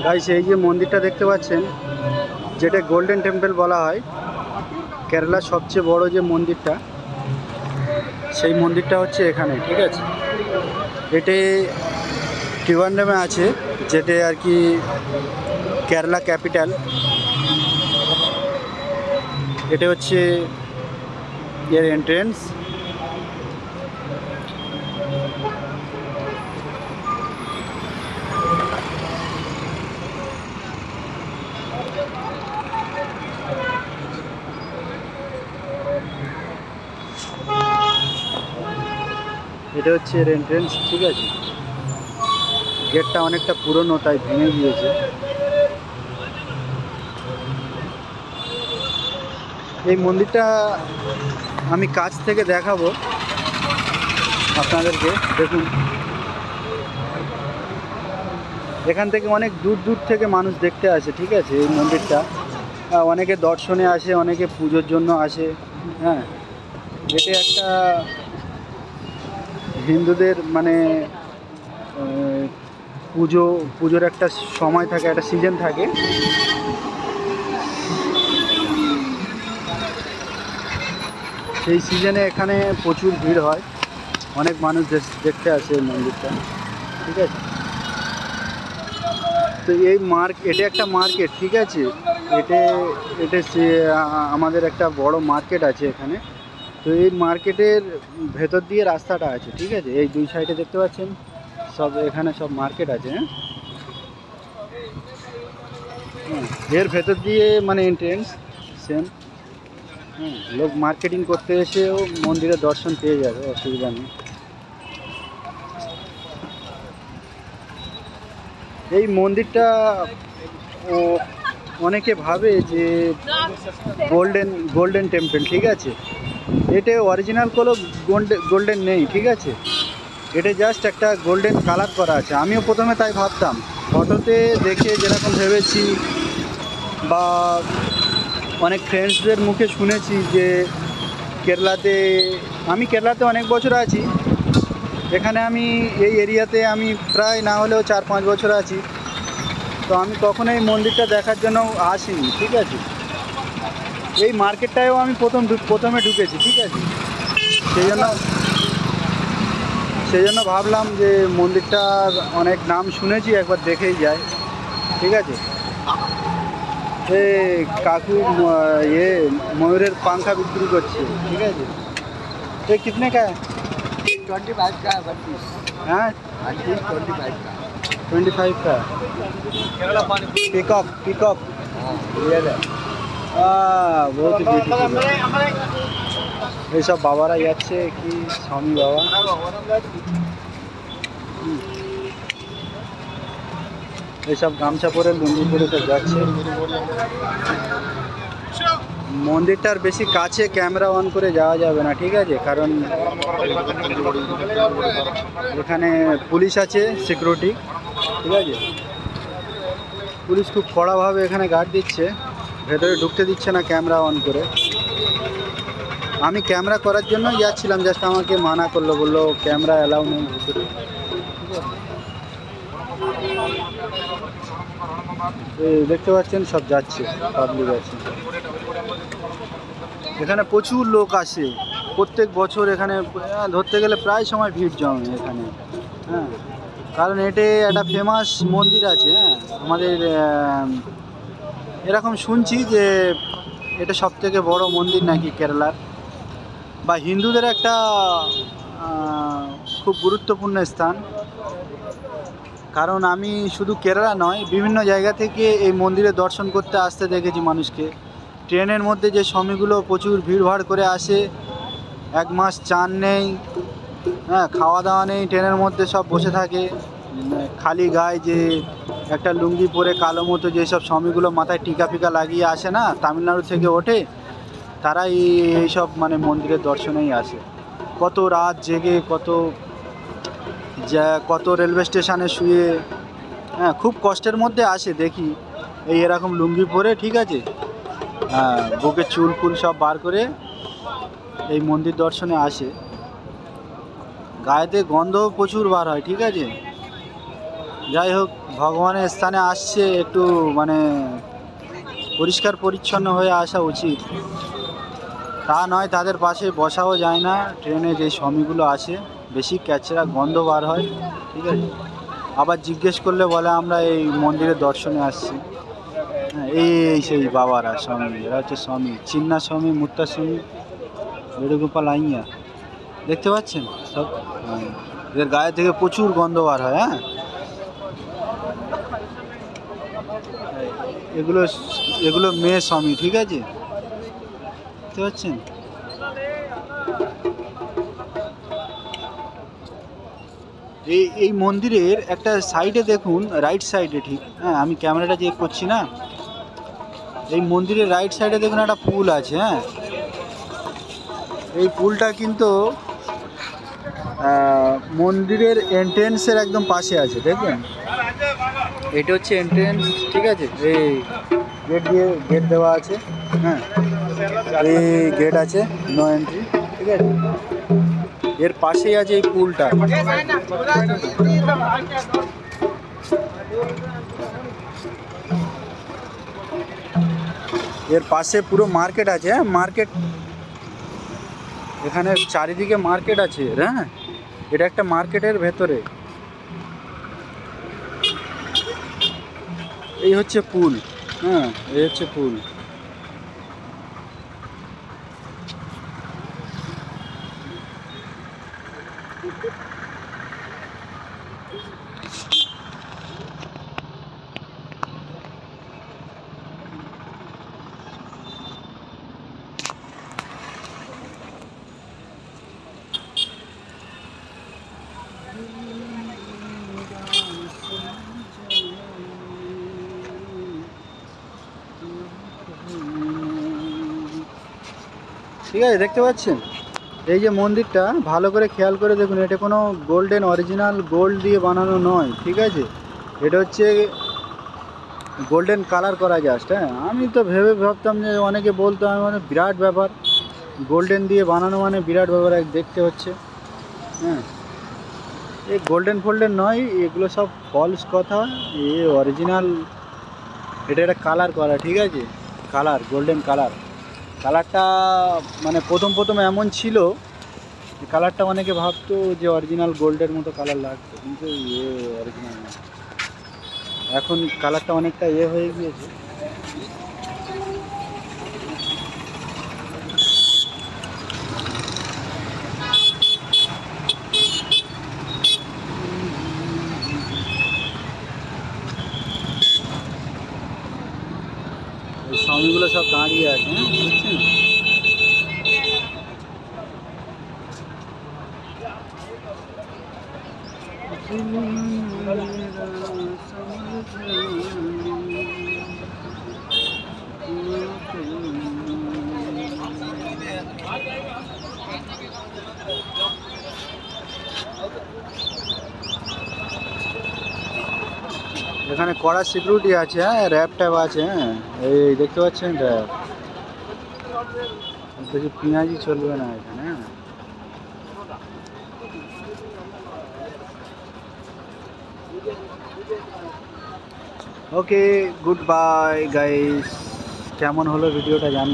Guys এই যে মন্দিরটা দেখতে পাচ্ছেন, যেটা গোল্ডেন টেম্পল বলা হয়, কেরালার সবচেয়ে বড় যে মন্দিরটা, সেই মন্দিরটা হচ্ছে এখানে। ঠিক আছে, এটা ট্রিভান্ড্রামে আছে, যেটা আর কি কেরালা ক্যাপিটাল। এটা হচ্ছে এর এন্ট্রেন্স। এটা হচ্ছে এর এন্ট্রেন্স। ঠিক আছে, গেটটা অনেকটা পুরনো, তাই ভেঙে গিয়েছে। এই মন্দিরটা আমি কাছ থেকে দেখাবো আপনাদেরকে। দেখুন, এখান থেকে অনেক দূর দূর থেকে মানুষ দেখতে আসে। ঠিক আছে, এই মন্দিরটা অনেকে দর্শনে আসে, অনেকে পুজোর জন্য আসে। হ্যাঁ, এটা একটা হিন্দুদের মানে পুজোর একটা সময় থাকে, একটা সিজন থাকে। সেই সিজনে এখানে প্রচুর ভিড় হয়, অনেক মানুষ দেখতে আসে এই মন্দিরটা। ঠিক আছে, তো এই এটা একটা মার্কেট। ঠিক আছে, এটা আমাদের একটা বড় মার্কেট আছে এখানে। তো এই মার্কেটের ভেতর দিয়ে রাস্তাটা আছে। ঠিক আছে, এই দুই সাইডে দেখতে পাচ্ছেন সব, এখানে সব মার্কেট আছে। হ্যাঁ, এর ভেতর দিয়ে মানে এন্ট্রেন্স সেম। হ্যাঁ, লোক মার্কেটিং করতে এসেও মন্দিরের দর্শন পেয়ে যাবে, অসুবিধা নেই। এই মন্দিরটা অনেকে ভাবে যে গোল্ডেন টেম্পল। ঠিক আছে, এটা অরিজিনাল কোনো গোল্ডেন নেই। ঠিক আছে, এটা জাস্ট একটা গোল্ডেন কালার করা আছে। আমিও প্রথমে তাই ভাবতাম, ফটোতে দেখে যেরকম ভেবেছি বা অনেক ফ্রেন্ডসদের মুখে শুনেছি যে আমি কেরালাতে অনেক বছর আছি। এখানে আমি এই এরিয়াতে আমি প্রায় না হলেও 4-5 বছর আছি। তো আমি কখনো এই মন্দিরটা দেখার জন্য আসিনি। ঠিক আছে, এই মার্কেটটায়ও আমি প্রথমে ঢুকেছি। ঠিক আছে, সেই জন্য ভাবলাম যে মন্দিরটার অনেক নাম শুনেছি, একবার দেখেই যাই। ঠিক আছে, কাকু ময়ূরের পাংখা বিক্রি করছে। ঠিক আছে, कितने का है? 25 का है, 32। हाँ, 25 का। 25 का। पिकअप बहुत এইসব বাবারা যাচ্ছে, কি স্বামী বাবা। এইসব গামছা পরে লুঙ্গি পরে সব যাচ্ছে। মন্দিরটার বেশি কাছে ক্যামেরা অন করে যাওয়া যাবে না। ঠিক আছে, কারণ এখানে পুলিশ আছে, সিকিউরিটি। ঠিক আছে, পুলিশ খুব কড়াভাবে এখানে গার্ড দিচ্ছে, ভেতরে ঢুকতে দিচ্ছে না ক্যামেরা অন করে। আমি ক্যামেরা করার জন্য যাচ্ছিলাম, জাস্ট আমাকে মানা করলো, বললো ক্যামেরা অ্যালাউ নেই ভেতরে। দেখতে পাচ্ছেন সব যাচ্ছে, পাবলিক আছে। এখানে প্রচুর লোক আসে প্রত্যেক বছর। এখানে ধরতে গেলে প্রায় সময় ভিড় জমে এখানে। হ্যাঁ, কারণ এটা একটা ফেমাস মন্দির আছে। হ্যাঁ, আমাদের এরকম শুনছি যে এটা সবথেকে বড় মন্দির নাকি কেরালার, বা হিন্দুদের একটা খুব গুরুত্বপূর্ণ স্থান। কারণ আমি শুধু কেরালা নয়, বিভিন্ন জায়গা থেকে এই মন্দিরে দর্শন করতে আসতে দেখেছি মানুষকে। ট্রেনের মধ্যে যে সময়গুলো প্রচুর ভিড়ভাড় করে আসে, 1 মাস চান নেই, হ্যাঁ, খাওয়া দাওয়া নেই, ট্রেনের মধ্যে সব বসে থাকে খালি গায়ে, যে একটা লুঙ্গি পরে কালো মতো যেসব স্বামীগুলো মাথায় টিকা ফিকা লাগিয়ে আসে না, তামিলনাড়ু থেকে ওঠে, তারাই এইসব মানে মন্দিরের দর্শনেই আসে। কত রাত জেগে, কত রেলওয়ে স্টেশনে শুয়ে, হ্যাঁ, খুব কষ্টের মধ্যে আসে দেখি এরকম লুঙ্গি পরে। ঠিক আছে, হ্যাঁ, বুকে চুল ফুল সব বার করে এই মন্দির দর্শনে আসে। গায়েতে গন্ধ প্রচুর বার হয়। ঠিক আছে, যাই হোক, ভগবানের স্থানে আসছে, একটু মানে পরিষ্কার পরিচ্ছন্ন হয়ে আসা উচিত। তা নয় তাদের পাশে বসাও যায় না। ট্রেনে যে শ্রমিকগুলো আসে বেশি ক্যাচরা গন্ধ বার হয়, ঠিক আছে। আবার জিজ্ঞেস করলে বলে আমরা এই মন্দিরের দর্শনে আসছি। হ্যাঁ, এই সেই বাবারা স্বামী, এরা হচ্ছে স্বামী, চিন্না স্বামী, মুত্তা স্বামী, বেড়ুগোপাল আইয়া, দেখতে পাচ্ছেন সব। হ্যাঁ, এদের গায়ে থেকে প্রচুর গন্ধ বার হয়। হ্যাঁ, এগুলো এগুলো মেয়ে স্বামী, ঠিক আছে, দেখতে পাচ্ছেন। এই মন্দিরের একটা সাইডে দেখুন, রাইট সাইডে ঠিক, হ্যাঁ আমি ক্যামেরাটা চেক করছি না, এই মন্দিরের রাইট সাইডে দেখুন একটা পুল আছে। হ্যাঁ, এই পুলটা কিন্তু মন্দিরের এন্ট্রেন্সের একদম পাশে আছে, দেখবেন। এটা হচ্ছে এন্ট্রেন্স, ঠিক আছে। এই গেট দেওয়া আছে। হ্যাঁ, এই গেট আছে, নো এন্ট্রি, ঠিক আছে। এর পাশেই আছে এই পুলটা। এর পাশে পুরো মার্কেট আছে। হ্যাঁ, মার্কেট, এখানে চারিদিকে মার্কেট আছে। হ্যাঁ, এটা একটা মার্কেটের ভেতরে। এই হচ্ছে পুল। হ্যাঁ, এই হচ্ছে পুল। ঠিক আছে, দেখতে পাচ্ছেন এই যে মন্দিরটা, ভালো করে খেয়াল করে দেখুন, এটা কোনো গোল্ডেন অরিজিনাল গোল্ড দিয়ে বানানো নয়, ঠিক আছে। এটা হচ্ছে গোল্ডেন কালার করা জাস্ট। হ্যাঁ, আমি তো ভাবতাম যে, অনেকে বলতো আমি মানে বিরাট ব্যাপার, গোল্ডেন দিয়ে বানানো মানে বিরাট ব্যাপার দেখতে হচ্ছে। হ্যাঁ, এই গোল্ডেন ফোল্ডেন নয়, এগুলো সব ফলস কথা। এ অরিজিনাল, এটা একটা কালার করা, ঠিক আছে, কালার, গোল্ডেন কালার। কালারটা মানে প্রথম এমন ছিল, কালারটা অনেকে ভাবতো যে অরিজিনাল গোল্ডের মতো কালার লাগতো, কিন্তু অরিজিনাল না। এখন কালারটা অনেকটা হয়ে গিয়েছে। এই স্বামীগুলো সব দাঁড়িয়ে আছে। হ্যাঁ, বুঝছেন। এখানে কড়া সিকিউরিটি আছে। হ্যাঁ, র্যাব ট্যাব আছে। হ্যাঁ, এই দেখতে পাচ্ছেন র্যাব, কিছু পেঁয়াজি চলবে না এখানে। হ্যাঁ, ওকে, গুড বাই গাইস। কেমন হলো ভিডিওটা জানি।